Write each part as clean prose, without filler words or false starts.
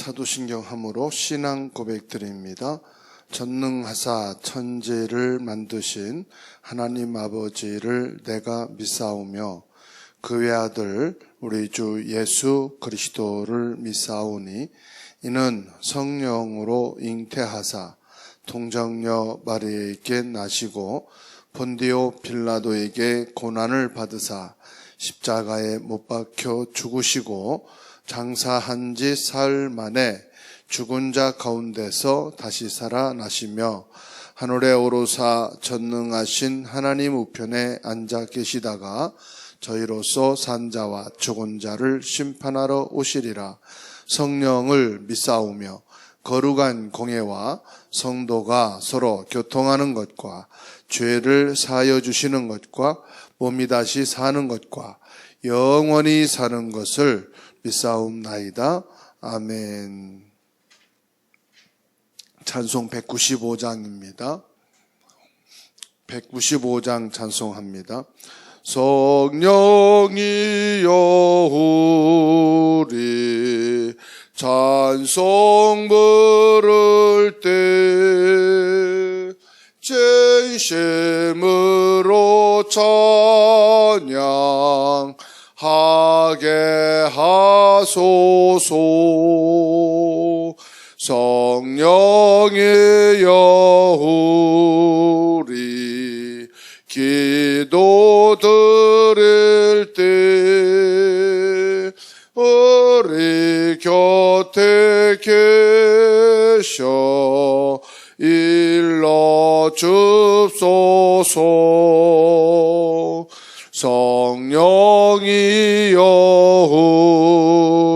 사도신경함으로 신앙 고백드립니다. 전능하사 천지를 만드신 하나님 아버지를 내가 믿사오며 그 외아들 우리 주 예수 그리스도를 믿사오니 이는 성령으로 잉태하사 동정녀 마리아에게 나시고 본디오 빌라도에게 고난을 받으사 십자가에 못 박혀 죽으시고 장사한 지 사흘 만에 죽은 자 가운데서 다시 살아나시며 하늘에 오르사 전능하신 하나님 우편에 앉아 계시다가 저희로서 산 자와 죽은 자를 심판하러 오시리라. 성령을 믿사오며 거룩한 공예와 성도가 서로 교통하는 것과 죄를 사하여 주시는 것과 몸이 다시 사는 것과 영원히 사는 것을 믿사옵나이다. 아멘. 찬송 195장입니다. 195장 찬송합니다. 성령이여 우리 찬송 부를 때 진심으로 찬양하게 하소서. 성령이여 우리 기도 드릴 때 우리 곁에 계셔 일러 줍소서. 성령이여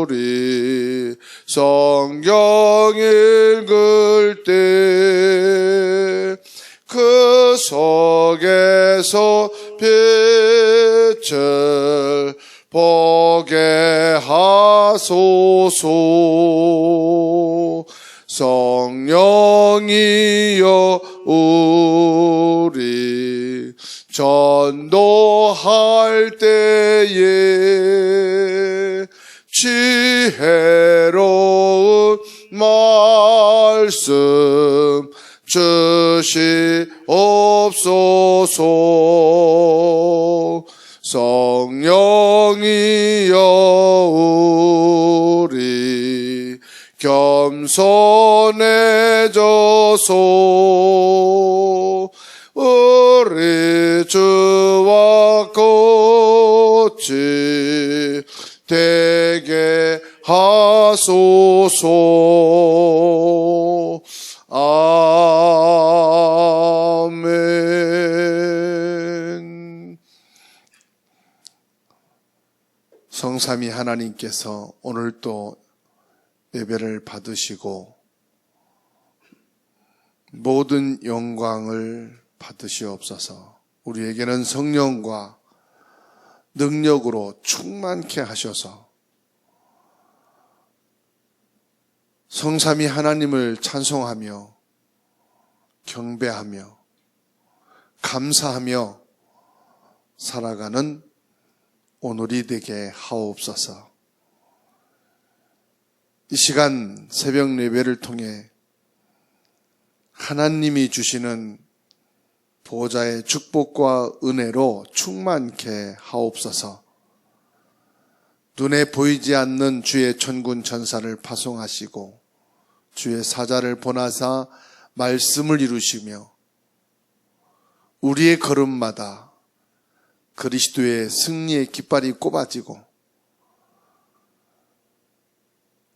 우리 성경 읽을 때 그 속에서 빛을 보게 하소서. 성령이여 우리 전도할 때에 지혜로운 말씀 주시옵소서. 성령이여 우리 겸손해져서 우리 주와 같이 되게 하소서. 아멘. 성삼위 하나님께서 오늘 또 예배를 받으시고 모든 영광을 받으시옵소서. 우리에게는 성령과 능력으로 충만케 하셔서 성삼위 하나님을 찬송하며 경배하며 감사하며 살아가는 오늘이 되게 하옵소서. 이 시간 새벽 예배를 통해 하나님이 주시는 보호자의 축복과 은혜로 충만케 하옵소서. 눈에 보이지 않는 주의 천군 천사를 파송하시고 주의 사자를 보내사 말씀을 이루시며 우리의 걸음마다 그리스도의 승리의 깃발이 꼽아지고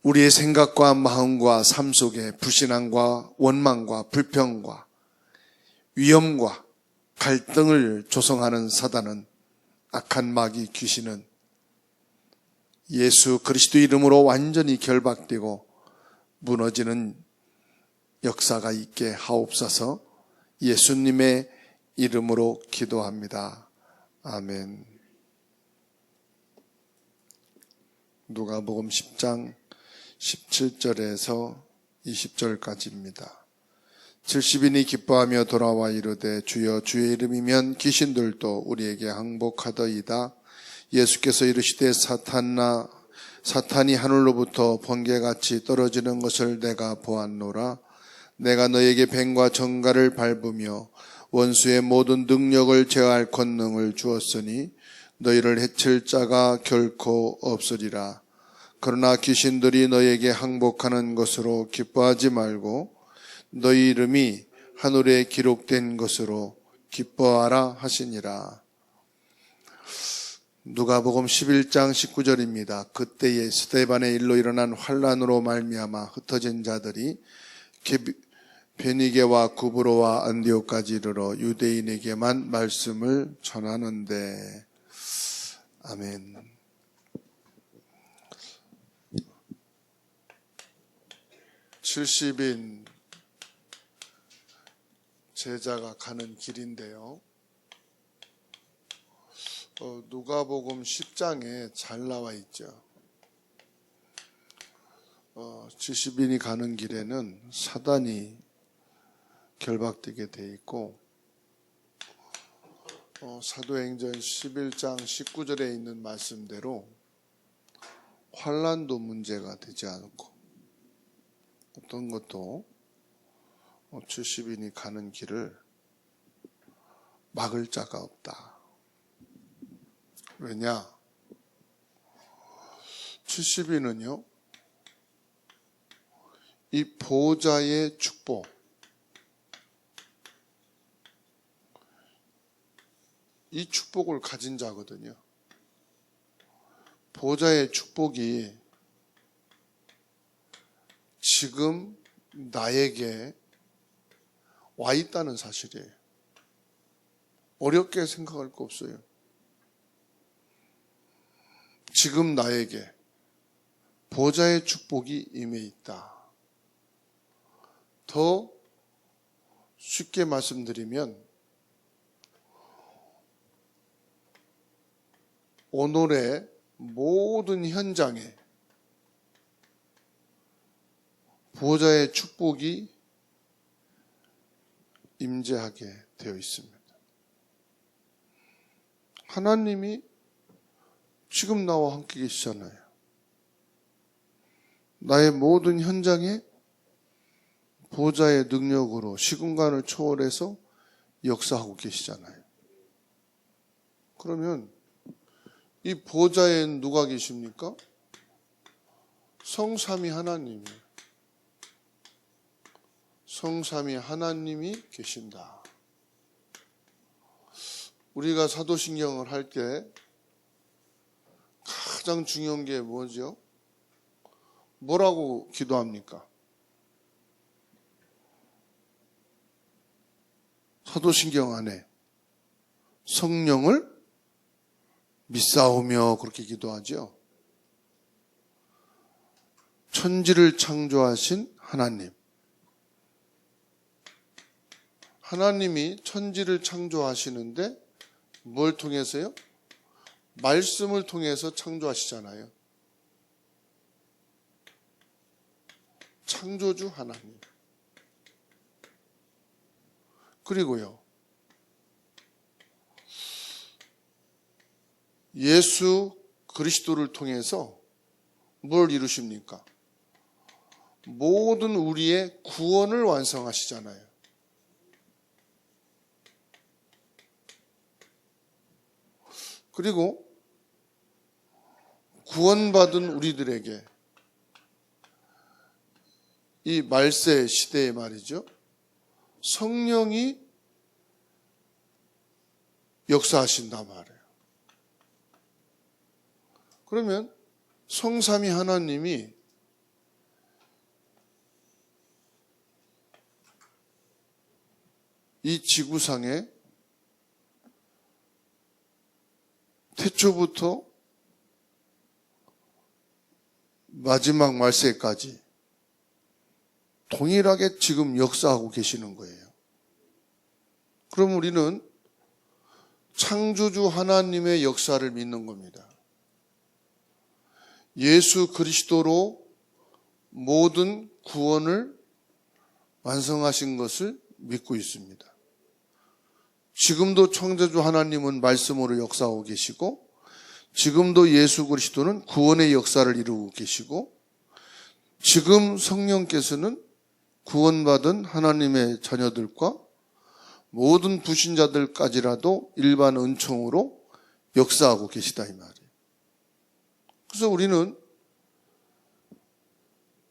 우리의 생각과 마음과 삶 속에 불신앙과 원망과 불평과 위험과 갈등을 조성하는 사단은 악한 마귀 귀신은 예수 그리스도 이름으로 완전히 결박되고 무너지는 역사가 있게 하옵소서. 예수님의 이름으로 기도합니다. 아멘. 누가복음 10장 17절에서 20절까지입니다. 70인이 기뻐하며 돌아와 이르되 주여 주의 이름이면 귀신들도 우리에게 항복하더이다. 예수께서 이르시되 사탄아 사탄이 하늘로부터 번개같이 떨어지는 것을 내가 보았노라. 내가 너에게 뱀과 정갈을 밟으며 원수의 모든 능력을 제어할 권능을 주었으니 너희를 해칠 자가 결코 없으리라. 그러나 귀신들이 너에게 항복하는 것으로 기뻐하지 말고 너희 이름이 하늘에 기록된 것으로 기뻐하라 하시니라. 누가복음 11장 19절입니다. 그때에 스데반의 일로 일어난 환란으로 말미암아 흩어진 자들이 베니게와 구브로와 안디옥까지 이르러 유대인에게만 말씀을 전하는데. 아멘. (70인) 제자가 가는 길인데요. 누가복음 10장에 잘 나와 있죠. 70인이 가는 길에는 사단이 결박되게 돼 있고, 사도행전 11장 19절에 있는 말씀대로 환란도 문제가 되지 않고 어떤 것도 70인이 가는 길을 막을 자가 없다. 왜냐? 70인은요, 이 보호자의 축복, 이 축복을 가진 자거든요. 보호자의 축복이 지금 나에게 와 있다는 사실이에요. 어렵게 생각할 거 없어요. 지금 나에게 보호자의 축복이 임해 있다. 더 쉽게 말씀드리면 오늘의 모든 현장에 보호자의 축복이 임재하게 되어 있습니다. 하나님이 지금 나와 함께 계시잖아요. 나의 모든 현장에 보호자의 능력으로 시공간을 초월해서 역사하고 계시잖아요. 그러면 이 보호자에 누가 계십니까? 성삼위 하나님이에요. 성삼위 하나님이 계신다. 우리가 사도신경을 할 때 가장 중요한 게 뭐죠? 뭐라고 기도합니까? 사도신경 안에 성령을 믿사오며 그렇게 기도하죠. 천지를 창조하신 하나님, 하나님이 천지를 창조하시는데 뭘 통해서요? 말씀을 통해서 창조하시잖아요. 창조주 하나님. 그리고요, 예수 그리스도를 통해서 뭘 이루십니까? 모든 우리의 구원을 완성하시잖아요. 그리고 구원받은 우리들에게 이 말세 시대에 말이죠, 성령이 역사하신단 말이에요. 그러면 성삼위 하나님이 이 지구상에 태초부터 마지막 말세까지 동일하게 지금 역사하고 계시는 거예요. 그럼 우리는 창조주 하나님의 역사를 믿는 겁니다. 예수 그리스도로 모든 구원을 완성하신 것을 믿고 있습니다. 지금도 창조주 하나님은 말씀으로 역사하고 계시고, 지금도 예수 그리스도는 구원의 역사를 이루고 계시고 지금 성령께서는 구원받은 하나님의 자녀들과 모든 불신자들까지라도 일반 은총으로 역사하고 계시다 이 말이에요. 그래서 우리는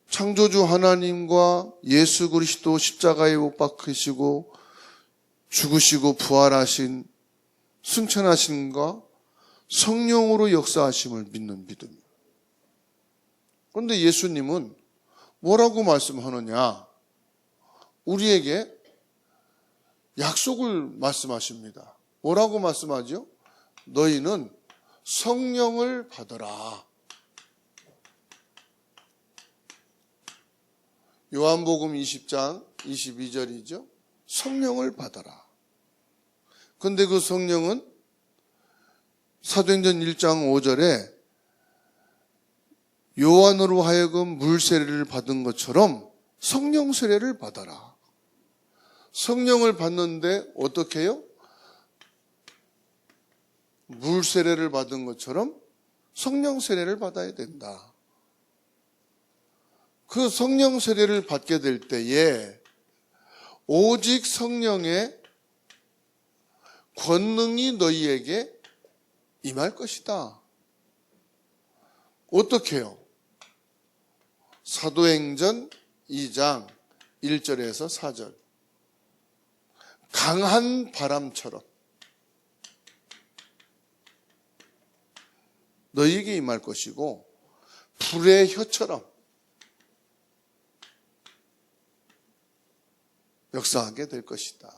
창조주 하나님과 예수 그리스도 십자가에 못 박히시고 죽으시고 부활하신 승천하신과 성령으로 역사하심을 믿는 믿음이에요. 그런데 예수님은 뭐라고 말씀하느냐? 우리에게 약속을 말씀하십니다. 뭐라고 말씀하죠? 너희는 성령을 받으라. 요한복음 20장 22절이죠. 성령을 받아라. 그런데 그 성령은 사도행전 1장 5절에 요한으로 하여금 물 세례를 받은 것처럼 성령 세례를 받아라. 성령을 받는데 어떻게 해요? 물 세례를 받은 것처럼 성령 세례를 받아야 된다. 그 성령 세례를 받게 될 때에 오직 성령의 권능이 너희에게 임할 것이다. 어떻게 해요? 사도행전 2장 1절에서 4절. 강한 바람처럼 너희에게 임할 것이고 불의 혀처럼 역사하게 될 것이다.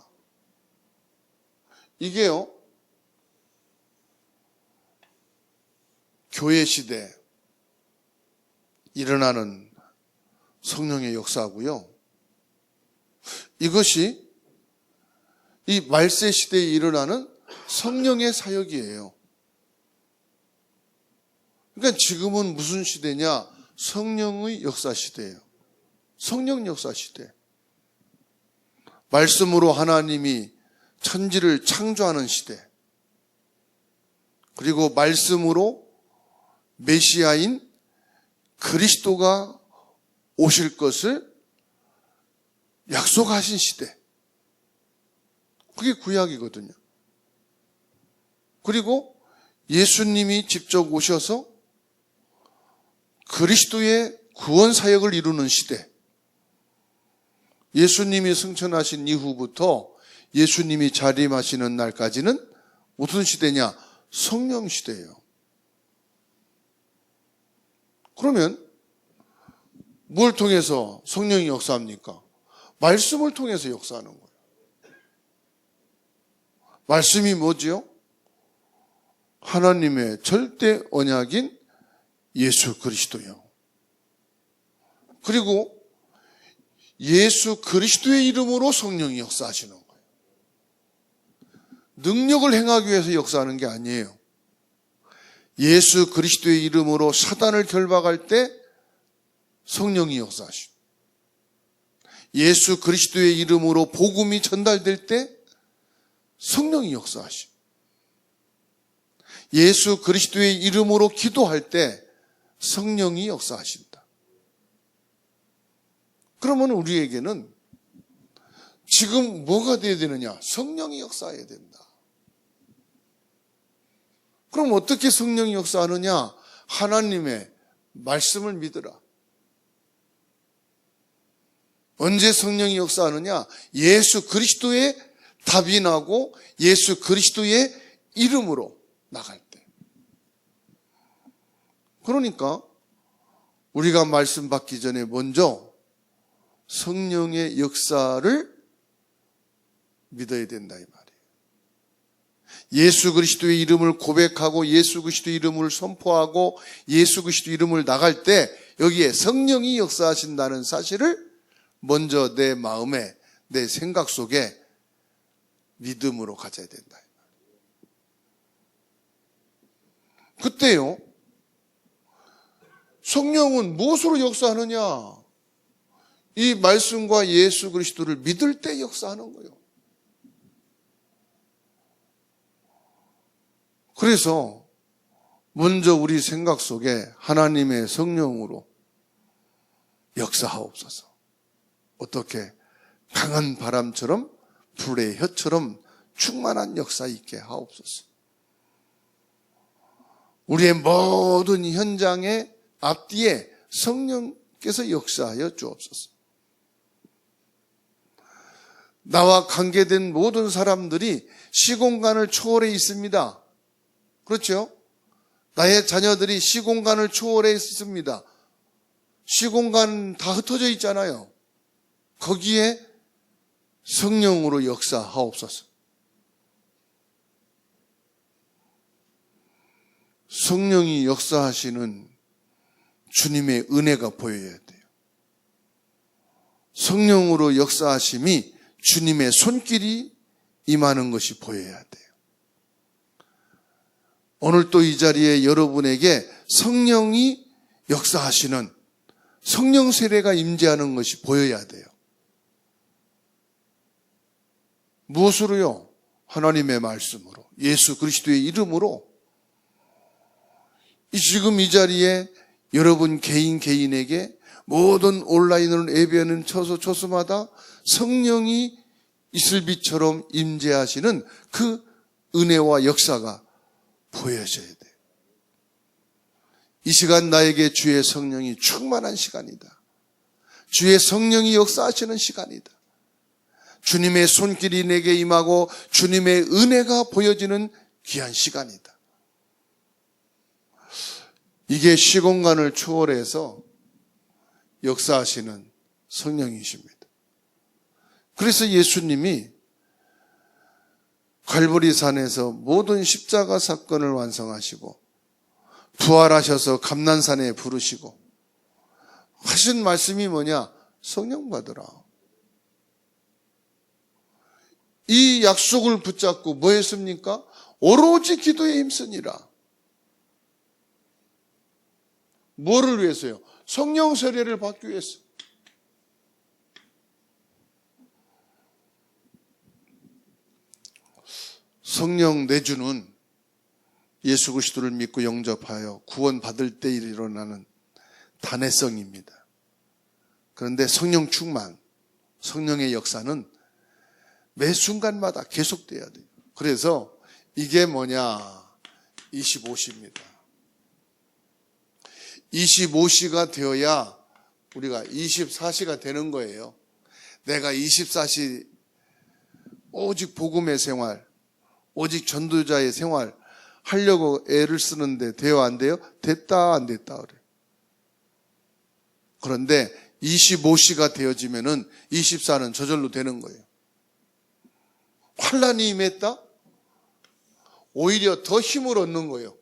이게요, 교회 시대에 일어나는 성령의 역사고요. 이것이 이 말세 시대에 일어나는 성령의 사역이에요. 그러니까 지금은 무슨 시대냐? 성령의 역사 시대예요. 성령 역사 시대. 말씀으로 하나님이 천지를 창조하는 시대. 그리고 말씀으로 메시아인 그리스도가 오실 것을 약속하신 시대. 그게 구약이거든요. 그리고 예수님이 직접 오셔서 그리스도의 구원 사역을 이루는 시대. 예수님이 승천하신 이후부터 예수님이 자림하시는 날까지는 무슨 시대냐? 성령 시대예요. 그러면 뭘 통해서 성령이 역사합니까? 말씀을 통해서 역사하는 거예요. 말씀이 뭐지요? 하나님의 절대 언약인 예수 그리스도요. 그리고 예수 그리스도의 이름으로 성령이 역사하시는 거예요. 능력을 행하기 위해서 역사하는 게 아니에요. 예수 그리스도의 이름으로 사단을 결박할 때 성령이 역사하시고, 예수 그리스도의 이름으로 복음이 전달될 때 성령이 역사하시고, 예수 그리스도의 이름으로 기도할 때 성령이 역사하신다. 그러면 우리에게는 지금 뭐가 되어야 되느냐? 성령이 역사해야 된다. 그럼 어떻게 성령이 역사하느냐? 하나님의 말씀을 믿으라. 언제 성령이 역사하느냐? 예수 그리스도의 답이 나고 예수 그리스도의 이름으로 나갈 때. 그러니까 우리가 말씀 받기 전에 먼저 성령의 역사를 믿어야 된다 이 말이에요. 예수 그리스도의 이름을 고백하고 예수 그리스도의 이름을 선포하고 예수 그리스도의 이름을 나갈 때 여기에 성령이 역사하신다는 사실을 먼저 내 마음에, 내 생각 속에 믿음으로 가져야 된다. 그때요, 성령은 무엇으로 역사하느냐? 이 말씀과 예수 그리스도를 믿을 때 역사하는 거예요. 그래서 먼저 우리 생각 속에 하나님의 성령으로 역사하옵소서. 어떻게? 강한 바람처럼 불의 혀처럼 충만한 역사 있게 하옵소서. 우리의 모든 현장의 앞뒤에 성령께서 역사하여 주옵소서. 나와 관계된 모든 사람들이 시공간을 초월해 있습니다. 그렇죠? 나의 자녀들이 시공간을 초월해 있습니다. 시공간 다 흩어져 있잖아요. 거기에 성령으로 역사하옵소서. 성령이 역사하시는 주님의 은혜가 보여야 돼요. 성령으로 역사하심이 주님의 손길이 임하는 것이 보여야 돼요. 오늘 또 이 자리에 여러분에게 성령이 역사하시는 성령 세례가 임재하는 것이 보여야 돼요. 무엇으로요? 하나님의 말씀으로, 예수 그리스도의 이름으로. 지금 이 자리에 여러분 개인에게 모든 온라인으로 예배하는 초소마다 성령이 이슬비처럼 임재하시는 그 은혜와 역사가 보여져야 돼요. 이 시간 나에게 주의 성령이 충만한 시간이다. 주의 성령이 역사하시는 시간이다. 주님의 손길이 내게 임하고 주님의 은혜가 보여지는 귀한 시간이다. 이게 시공간을 초월해서 역사하시는 성령이십니다. 그래서 예수님이 갈보리산에서 모든 십자가 사건을 완성하시고 부활하셔서 감난산에 부르시고 하신 말씀이 뭐냐? 성령 받으라. 이 약속을 붙잡고 뭐 했습니까? 오로지 기도에 힘쓰니라. 뭐를 위해서요? 성령 세례를 받기 위해서. 성령 내주는 예수 그리스도를 믿고 영접하여 구원받을 때 일어나는 단회성입니다. 그런데 성령 충만, 성령의 역사는 매 순간마다 계속돼야 돼요. 그래서 이게 뭐냐? 25시입니다. 25시가 되어야 우리가 24시가 되는 거예요. 내가 24시 오직 복음의 생활, 오직 전도자의 생활 하려고 애를 쓰는데 돼요, 안 돼요? 됐다, 안 됐다 그래. 그런데 25시가 되어지면은 24는 저절로 되는 거예요. 환난이 임했다? 오히려 더 힘을 얻는 거예요.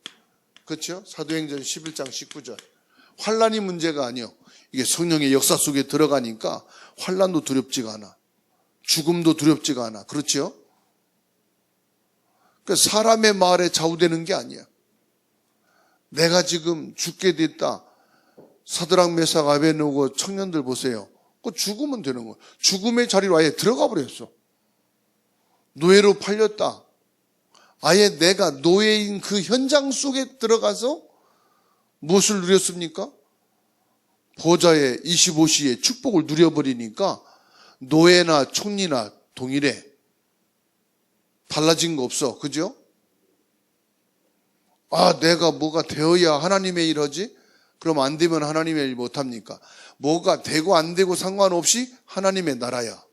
그렇죠? 사도행전 11장 19절. 환난이 문제가 아니요. 이게 성령의 역사 속에 들어가니까 환난도 두렵지가 않아. 죽음도 두렵지가 않아. 그렇죠? 그러니까 사람의 말에 좌우되는 게 아니야. 내가 지금 죽게 됐다. 사드락 메삭 아베느고 청년들 보세요. 그 죽으면 되는 거야. 죽음의 자리로 아예 들어가 버렸어. 노예로 팔렸다. 아예 내가 노예인 그 현장 속에 들어가서 무엇을 누렸습니까? 보좌의 25시의 축복을 누려버리니까 노예나 총리나 동일해. 달라진 거 없어. 그죠? 아, 내가 뭐가 되어야 하나님의 일 하지? 그럼 안 되면 하나님의 일 못합니까? 뭐가 되고 안 되고 상관없이 하나님의 나라야.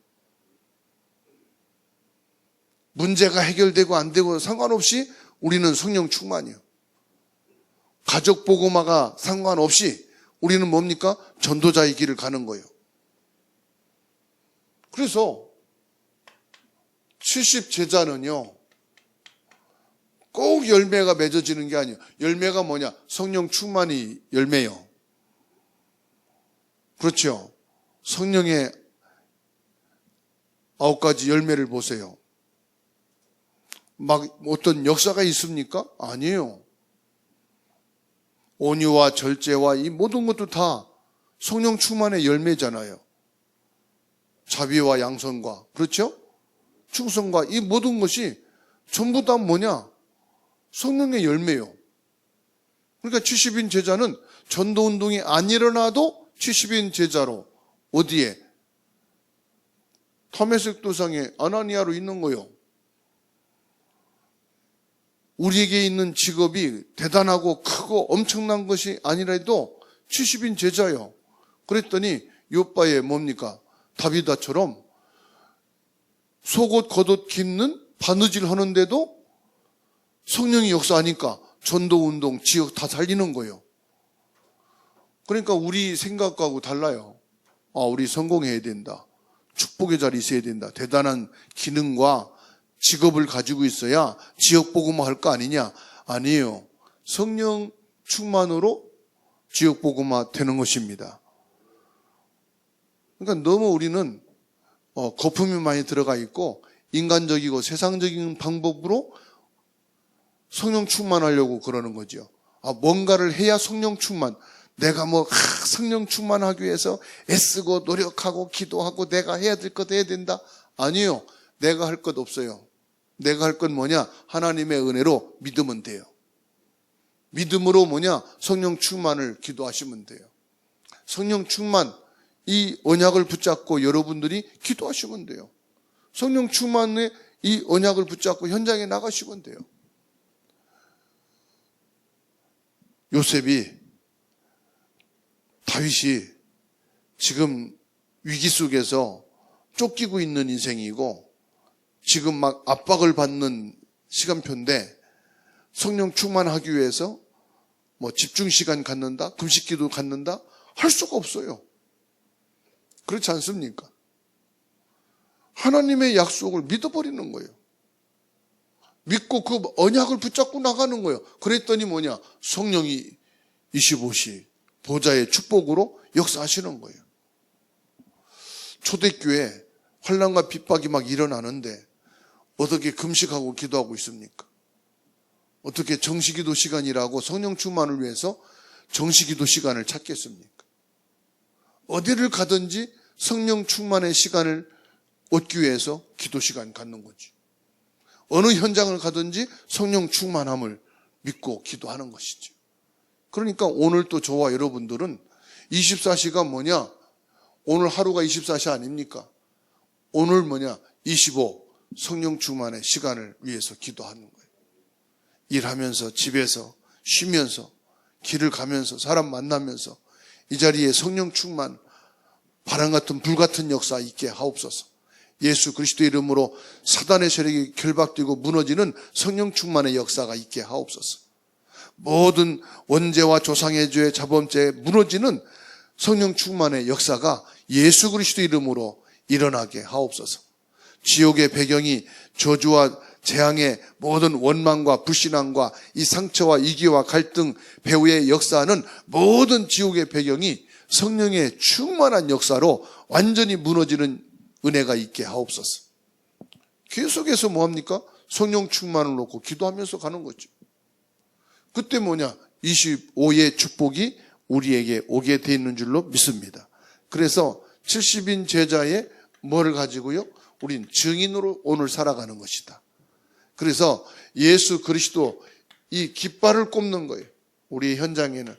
문제가 해결되고 안 되고 상관없이 우리는 성령 충만이요. 가족 복음화가 상관없이 우리는 뭡니까? 전도자의 길을 가는 거예요. 그래서 70 제자는요, 꼭 열매가 맺어지는 게 아니에요. 열매가 뭐냐? 성령 충만이 열매요. 그렇죠? 성령의 9가지 열매를 보세요. 막 어떤 역사가 있습니까? 아니에요. 온유와 절제와 이 모든 것도 다 성령 충만의 열매잖아요. 자비와 양선과, 그렇죠? 충성과 이 모든 것이 전부 다 뭐냐? 성령의 열매요. 그러니까 70인 제자는 전도운동이 안 일어나도 70인 제자로 어디에? 다메섹 도상에 아나니아로 있는 거요. 우리에게 있는 직업이 대단하고 크고 엄청난 것이 아니라도 70인 제자요. 그랬더니 요바에 뭡니까? 다비다처럼 속옷 겉옷 깃는 바느질 하는데도 성령이 역사하니까 전도운동 지역 다 살리는 거예요. 그러니까 우리 생각하고 달라요. 우리 성공해야 된다. 축복의 자리에 있어야 된다. 대단한 기능과 직업을 가지고 있어야 지역 복음화 할 거 아니냐? 아니에요. 성령 충만으로 지역 복음화 되는 것입니다. 그러니까 너무 우리는 거품이 많이 들어가 있고 인간적이고 세상적인 방법으로 성령 충만하려고 그러는 거죠. 뭔가를 해야 성령 충만. 내가 성령 충만하기 위해서 애쓰고 노력하고 기도하고 내가 해야 될 것 해야 된다. 아니요. 내가 할 것 없어요. 내가 할 건 뭐냐? 하나님의 은혜로 믿으면 돼요. 믿음으로 뭐냐? 성령 충만을 기도하시면 돼요. 성령 충만, 이 언약을 붙잡고 여러분들이 기도하시면 돼요. 성령 충만의 이 언약을 붙잡고 현장에 나가시면 돼요. 요셉이, 다윗이 지금 위기 속에서 쫓기고 있는 인생이고 지금 막 압박을 받는 시간표인데 성령 충만하기 위해서 집중 시간 갖는다, 금식 기도 갖는다 할 수가 없어요. 그렇지 않습니까? 하나님의 약속을 믿어버리는 거예요. 믿고 그 언약을 붙잡고 나가는 거예요. 그랬더니 뭐냐? 성령이 25시 보좌의 축복으로 역사하시는 거예요. 초대교회 환난과 핍박이 막 일어나는데 어떻게 금식하고 기도하고 있습니까? 어떻게 정시기도 시간이라고 성령 충만을 위해서 정시기도 시간을 찾겠습니까? 어디를 가든지 성령 충만의 시간을 얻기 위해서 기도 시간 갖는 거지. 어느 현장을 가든지 성령 충만함을 믿고 기도하는 것이죠. 그러니까 오늘 또 저와 여러분들은 24시가 뭐냐? 오늘 하루가 24시 아닙니까? 오늘 뭐냐? 25 성령 충만의 시간을 위해서 기도하는 거예요. 일하면서 집에서 쉬면서 길을 가면서 사람 만나면서 이 자리에 성령 충만 바람 같은 불 같은 역사 있게 하옵소서. 예수 그리스도의 이름으로 사단의 세력이 결박되고 무너지는 성령 충만의 역사가 있게 하옵소서. 모든 원죄와 조상의 죄, 자범죄 무너지는 성령 충만의 역사가 예수 그리스도 이름으로 일어나게 하옵소서. 지옥의 배경이 저주와 재앙의 모든 원망과 불신앙과 이 상처와 이기와 갈등, 배후의 역사는 모든 지옥의 배경이 성령의 충만한 역사로 완전히 무너지는 은혜가 있게 하옵소서. 계속해서 뭐합니까? 성령 충만을 놓고 기도하면서 가는 거죠. 그때 뭐냐? 25의 축복이 우리에게 오게 돼 있는 줄로 믿습니다. 그래서 70인 제자의 뭐를 가지고요? 우린 증인으로 오늘 살아가는 것이다. 그래서 예수 그리스도 이 깃발을 꼽는 거예요. 우리 현장에는.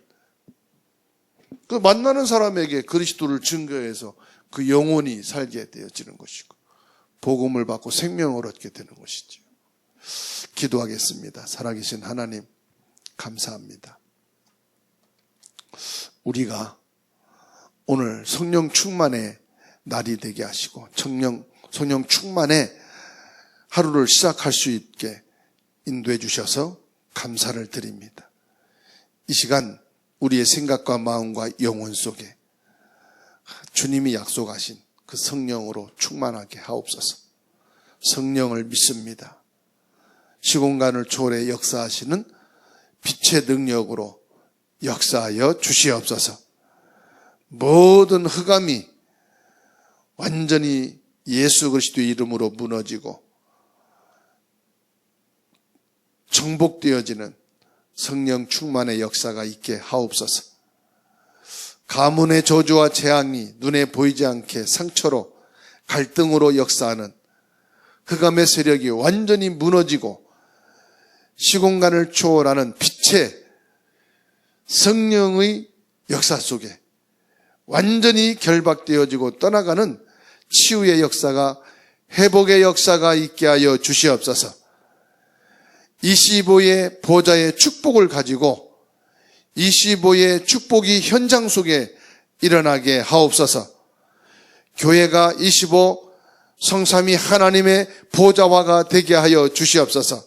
그 만나는 사람에게 그리스도를 증거해서 그 영혼이 살게 되어지는 것이고 복음을 받고 생명을 얻게 되는 것이죠. 기도하겠습니다. 살아계신 하나님 감사합니다. 우리가 오늘 성령 충만의 날이 되게 하시고 성령 충만의 하루를 시작할 수 있게 인도해 주셔서 감사를 드립니다. 이 시간 우리의 생각과 마음과 영혼 속에 주님이 약속하신 그 성령으로 충만하게 하옵소서. 성령을 믿습니다. 시공간을 초월해 역사하시는 빛의 능력으로 역사하여 주시옵소서. 모든 흑암이 완전히 예수 그리스도의 이름으로 무너지고 정복되어지는 성령 충만의 역사가 있게 하옵소서. 가문의 저주와 재앙이 눈에 보이지 않게 상처로 갈등으로 역사하는 흑암의 세력이 완전히 무너지고 시공간을 초월하는 빛의 성령의 역사 속에 완전히 결박되어지고 떠나가는 치유의 역사가, 회복의 역사가 있게 하여 주시옵소서. 25의 보좌의 축복을 가지고 25의 축복이 현장 속에 일어나게 하옵소서. 교회가 25 성삼위 하나님의 보좌화가 되게 하여 주시옵소서.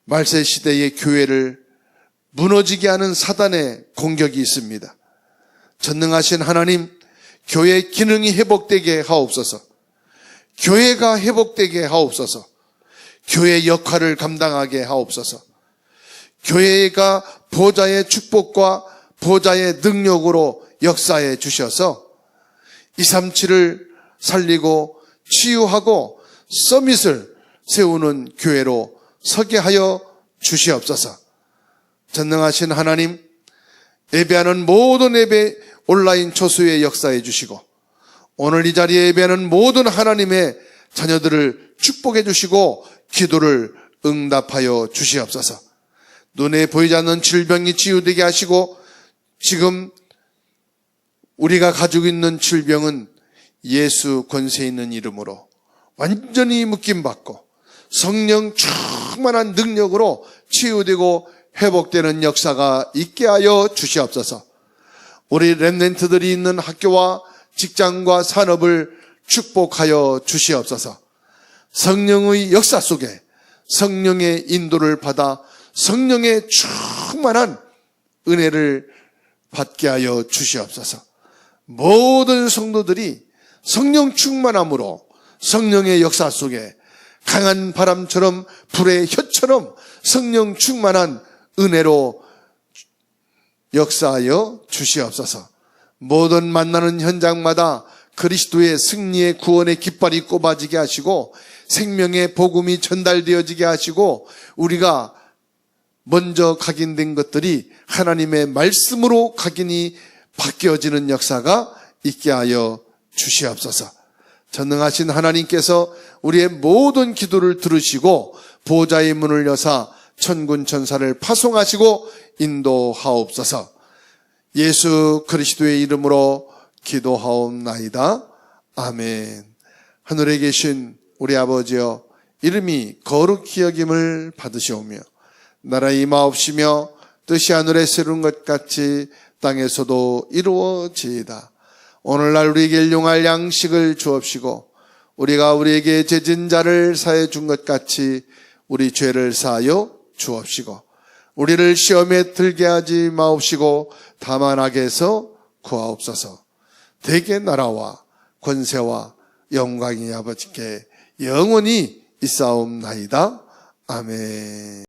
말세 시대의 교회를 무너지게 하는 사단의 공격이 있습니다. 전능하신 하나님, 교회 기능이 회복되게 하옵소서. 교회가 회복되게 하옵소서. 교회 역할을 감당하게 하옵소서. 교회가 보좌의 축복과 보좌의 능력으로 역사해 주셔서 237을 살리고 치유하고 서밋을 세우는 교회로 서게 하여 주시옵소서. 전능하신 하나님, 예배하는 모든 예배 온라인 초소에 역사해 주시고 오늘 이 자리에 예배하는 모든 하나님의 자녀들을 축복해 주시고 기도를 응답하여 주시옵소서. 눈에 보이지 않는 질병이 치유되게 하시고 지금 우리가 가지고 있는 질병은 예수 권세 있는 이름으로 완전히 묶임받고 성령 충만한 능력으로 치유되고 회복되는 역사가 있게 하여 주시옵소서. 우리 렘넌트들이 있는 학교와 직장과 산업을 축복하여 주시옵소서. 성령의 역사 속에 성령의 인도를 받아 성령의 충만한 은혜를 받게 하여 주시옵소서. 모든 성도들이 성령 충만함으로 성령의 역사 속에 강한 바람처럼 불의 혀처럼 성령 충만한 은혜로 역사하여 주시옵소서. 모든 만나는 현장마다 그리스도의 승리의 구원의 깃발이 꼽아지게 하시고 생명의 복음이 전달되어지게 하시고 우리가 먼저 각인된 것들이 하나님의 말씀으로 각인이 바뀌어지는 역사가 있게 하여 주시옵소서. 전능하신 하나님께서 우리의 모든 기도를 들으시고 보좌의 문을 여사 천군 천사를 파송하시고 인도하옵소서. 예수 그리스도의 이름으로 기도하옵나이다. 아멘. 하늘에 계신 우리 아버지여, 이름이 거룩히 여김을 받으시오며 나라 임하옵시며 뜻이 하늘에 이루어진 것 같이 땅에서도 이루어지이다. 오늘날 우리에게 일용할 양식을 주옵시고 우리가 우리에게 죄진 자를 사해 준 것 같이 우리 죄를 사하여 주옵시고 우리를 시험에 들게 하지 마옵시고 다만 악에서 구하옵소서. 대개 나라와 권세와 영광이 아버지께 영원히 있사옵나이다. 아멘.